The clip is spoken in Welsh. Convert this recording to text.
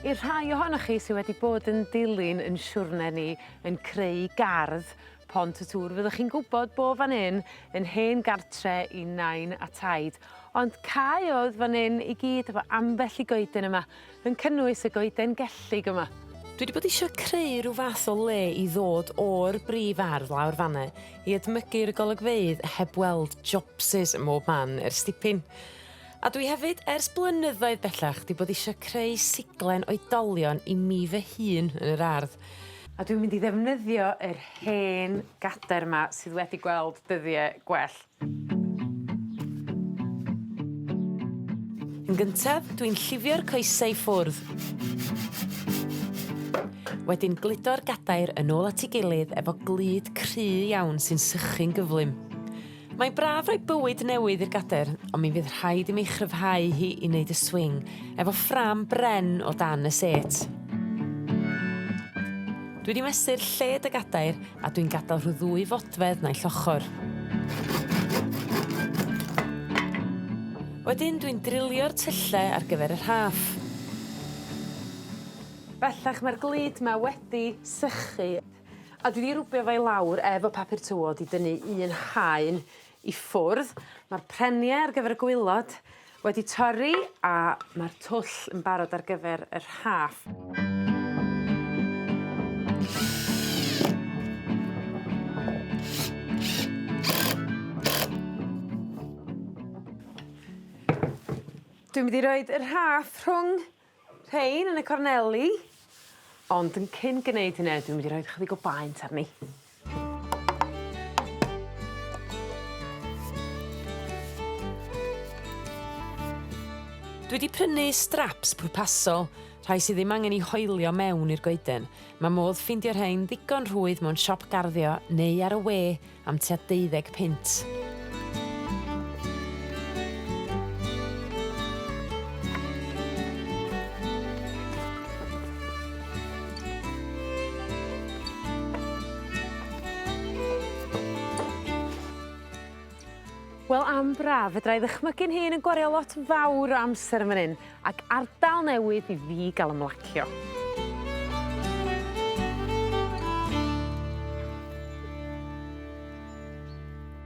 I'r rhai ohonoch chi sydd wedi bod yn dilyn yn siwrne ni yn creu gardd Pont y Tŵr, fyddwch chi'n gwybod bod fan hyn yn hen gartre i nain a taid. Ond cae oedd fan hyn i gyd efo ambell i goeden yma, yn cynnwys y goeden gellig yma. Dwi wedi bod eisiau creu rhyw fath o le i ddod o'r brif ardd lawr fanne i edmygu'r golygfeydd heb weld jopsys ym mob man ers dipyn. A dwi hefyd, ers blynyddoedd bellach, wedi bod eisiau creu siglen oedolion i mi fy hun yn yr ardd. A dwi'n mynd i ddefnyddio yr hen gader yma sydd wedi gweld dyddiau gwell. Yn gyntaf, dwi'n llifio'r coesau i ffwrdd. Wedyn gludo'r gadair yn ôl at ei gilydd efo glud cry iawn sy'n sychu'n gyflym. Mae'n braf rhoi bywyd newydd i'r gader, ond mi fydd rhaid i mi chryfhau hi i wneud y swing, efo ffram bren o dan y set. Dwi wedi mesur lled y gadair a dwi'n gadael rhyw 2 fodfedd naill ochr. Wedyn dwi'n drilio'r tyllau ar gyfer y rhaff. Bellach mae'r glud yma wedi sychu a dwi wedi rwbio fe lawr efo papur tywod i dynnu un haen i ffwrdd. Mae'r preniau ar gyfer y gwilod wedi torri a mae'r twll yn barod ar gyfer y rhaff. Dwi'n mynd i roed yr rhaff rhwng rhein yn y corneli, ond yn cyn gwneud hynny, dwi'n mynd i roed chydig o baent arni. Dwi wedi prynu straps pwrpasol, rhai sydd ddim angen i hoelio mewn i'r goeden. Mae modd ffeindio rhain ddigon rhwydd mewn siop garddio neu ar y we am tua 12 punt. Wel, am braf, fedra i ddychmygu'n hun yn gwario lot fawr o amser yn fan hyn, ac ardal newydd i fi gael ymlacio.